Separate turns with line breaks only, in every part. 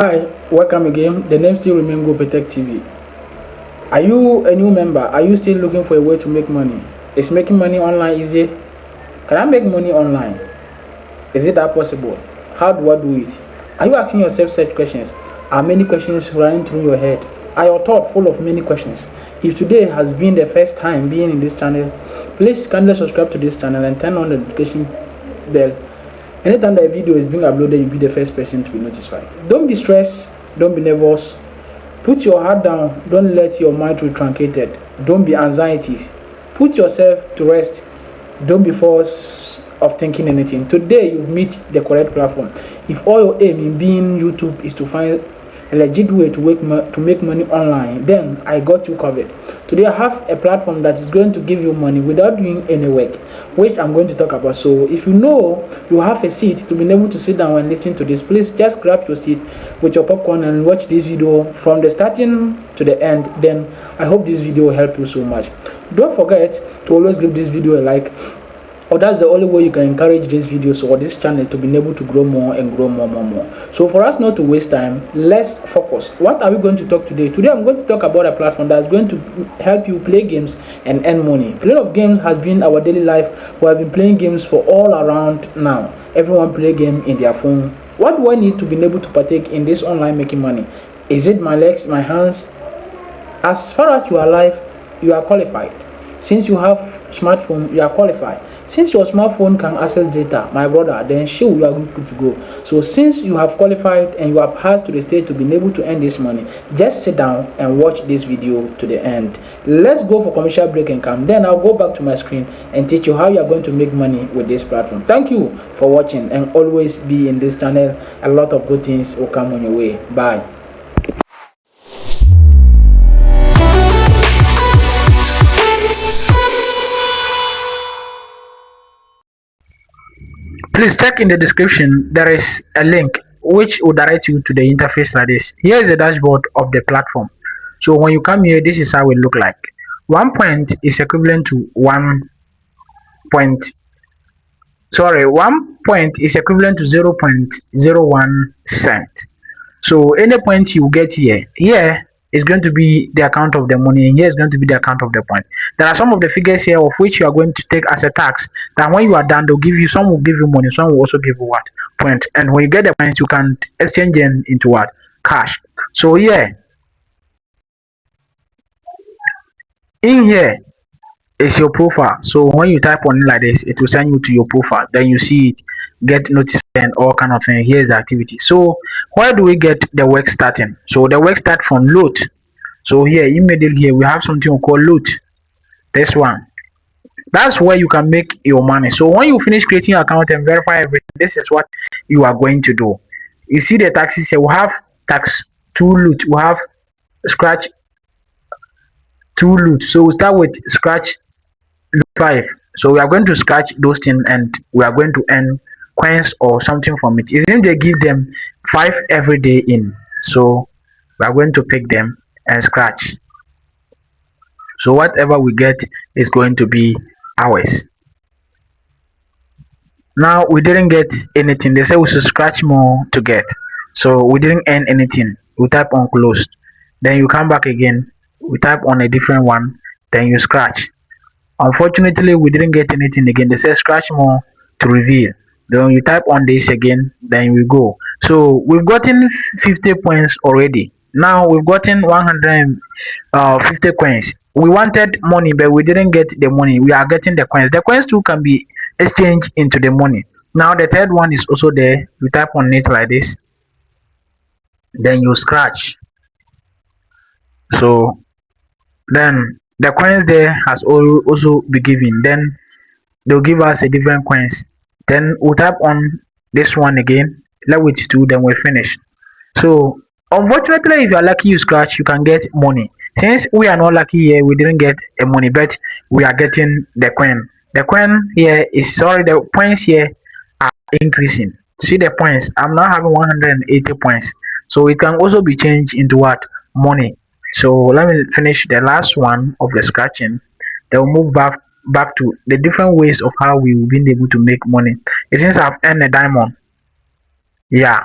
Hi, welcome again. The name still remains Go Protect TV. Are you a new member? Are you still looking for a way to make money? Is making money online easy? Can I make money online? Is it that possible? How do I do it? Are you asking yourself such questions? Are many questions running through your head? Are your thoughts full of many questions? If today has been the first time being in this channel, please kindly subscribe to this channel and turn on the notification bell. Anytime that a video is being uploaded, you'll be the first person to be notified. Don't be stressed, don't be nervous. Put your heart down, don't let your mind be truncated. Don't be anxieties. Put yourself to rest. Don't be forced of thinking anything. Today you've met the correct platform. If all your aim in being YouTube is to find a legit way to make money online, then I got you covered. Today I have a platform that is going to give you money without doing any work, which I'm going to talk about. So if you know you have a seat to be able to sit down and listen to this, please just grab your seat with your popcorn and watch this video from the starting to the end. Then I hope this video will help you so much. Don't forget to always give this video a like, or that's the only way you can encourage this videos or this channel to be able to grow more and grow more. So for us not to waste time, let's focus. What are we going to talk today? Today I'm going to talk about a platform that's going to help you play games and earn money. Playing of games has been our daily life. We have been playing games for all around now. Everyone play game in their phone. What do I need to be able to partake in this online making money? Is it my legs, my hands? As far as you are alive, you are qualified. Since you have smartphone, you are qualified. Since your smartphone can access data, my brother, then sure you are good to go. So since you have qualified and you have passed to the stage to be able to earn this money, just sit down and watch this video to the end. Let's go for commercial break and come. Then I'll go back to my screen and teach you how you are going to make money with this platform. Thank you for watching, and always be in this channel. A lot of good things will come on your way. Bye. Please check in the description. There is a link which will direct you to the interface like this. Here is the dashboard of the platform. So when you come here, this is how it look like. 1 point is equivalent to 1 point is equivalent to 0.01 cent. So any point you get here is going to be the account of the money, and here is going to be the account of the point. There are some of the figures here of which you are going to take as a tax. That when you are done, they'll give you, some will give you money, some will also give you what? Point. And when you get the points, you can exchange them into what? Cash. So in here is your profile. So when you type on it like this, it will send you to your profile. Then you see it, get notified and all kind of things. Here's the activity. So where do we get the work starting? So the work start from load. So here immediately here we have something called load. This one, that's where you can make your money. So when you finish creating your account and verify everything, this is what you are going to do. You see the taxes here. We have tax 2 loot, we have scratch 2 loot. So we start with scratch 5. So we are going to scratch those things and we are going to earn coins or something from it. Isn't they give them 5 every day in? So we are going to pick them and scratch. So whatever we get is going to be ours. Now we didn't get anything. They say we should scratch more to get. So we didn't earn anything. We type on closed. Then you come back again. We type on a different one. Then you scratch. Unfortunately, we didn't get anything again. They say scratch more to reveal. Then you type on this again. Then we go. So we've gotten 50 points already. Now we've gotten 150 coins. We wanted money, but we didn't get the money. We are getting the coins. The coins too can be exchanged into the money. Now the third one is also there. You type on it like this. Then you scratch. So then the coins there has also be given. Then they'll give us a different coins. Then we'll type on this one again. Let with 2. Then we finish. So unfortunately, if you are lucky you scratch, you can get money. Since we are not lucky here, we didn't get a money, but we are getting the coin. The coin here is, sorry, the points here are increasing. See the points, I'm now having 180 points. So it can also be changed into what? Money. So let me finish the last one of the scratching. Then we'll move back to the different ways of how we've been able to make money. Since I've earned a diamond, yeah,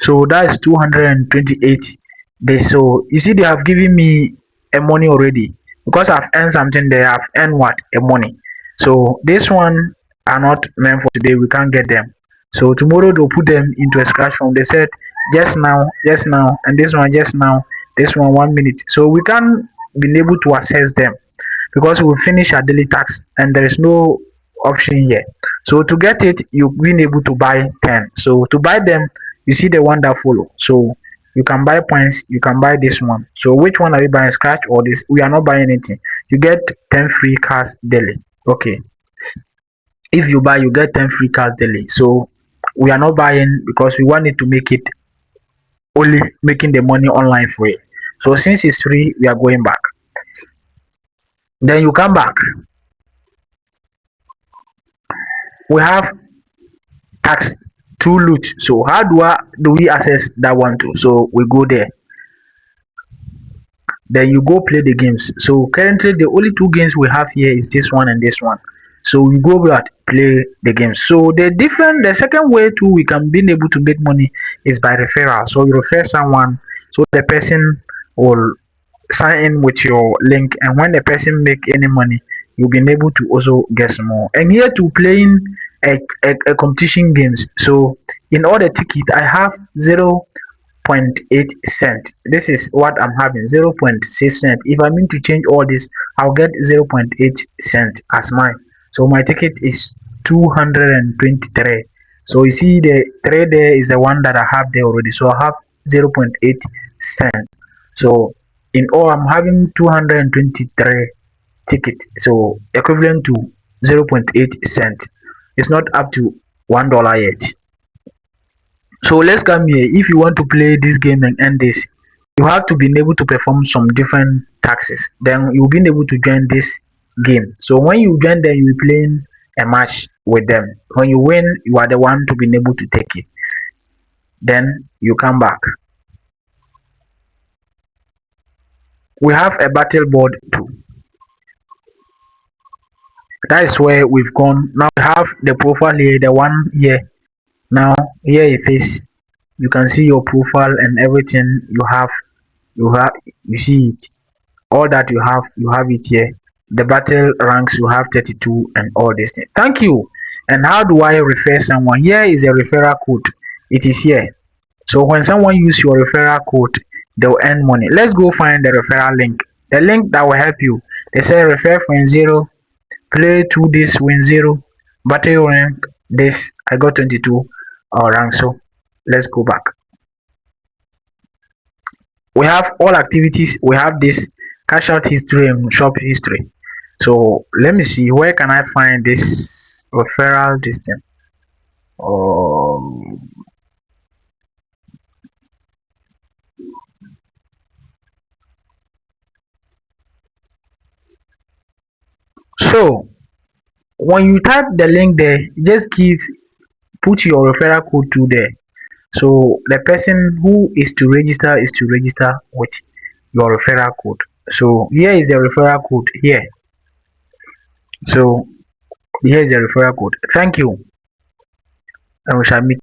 So that is 228 days. So you see, they have given me a money already because I've earned something. They have earned what? A money. So this one are not meant for today. We can't get them. So tomorrow they'll put them into a scratch form. They said just now, and this one just now, this one 1 minute. So we can't be able to access them because we finish our daily tax and there is no option here. So to get it, you've been able to buy 10. So to buy them, you see the one that follow. So you can buy points, you can buy this one. So which one are we buying, scratch or this? We are not buying anything. You get 10 free cards daily. Okay, if you buy, you get 10 free cards daily. So we are not buying because we want it to make it only making the money online free. So since it's free, we are going back. Then you come back. We have tax to loot. So how do we access that one too? So we go there. Then you go play the games. So currently the only two games we have here is this one and this one. So you go back play the games. So the second way too we can be able to make money is by referral. So you refer someone, so the person will sign in with your link, and when the person make any money, you'll be able to also get some more. And here to playing a competition games. So in all the ticket I have 0.8 cent. This is what I'm having, 0.6 cent. If I mean to change all this, I'll get 0.8 cent as mine. So my ticket is 223. So you see the three there is the one that I have there already. So I have 0.8 cent. So in all I'm having 223 ticket, so equivalent to 0.8 cent. It's not up to $1 yet. So let's come here. If you want to play this game and end this, you have to be able to perform some different taxes. Then you'll be able to join this game. So when you join them, you'll be playing a match with them. When you win, you are the one to be able to take it. Then you come back. We have a battle board too. That is where we've gone. Now we have the profile here, the one here. Now here it is. You can see your profile and everything you see it. All that you have it here. The battle ranks, you have 32 and all this thing. Thank you. And how do I refer someone? Here is a referral code. It is here. So when someone use your referral code, they'll earn money. Let's go find the referral link. The link that will help you. They say refer friend 0, play 2 this, win 0, battle rank this. I got 22 rank. So let's go back. We have all activities. We have this cash out history and shop history. So let me see, where can I find this referral distance? So when you type the link there, just put your referral code to there. So the person who is to register with your referral code. So here is the referral code here. So here is the referral code. Thank you, and we shall meet.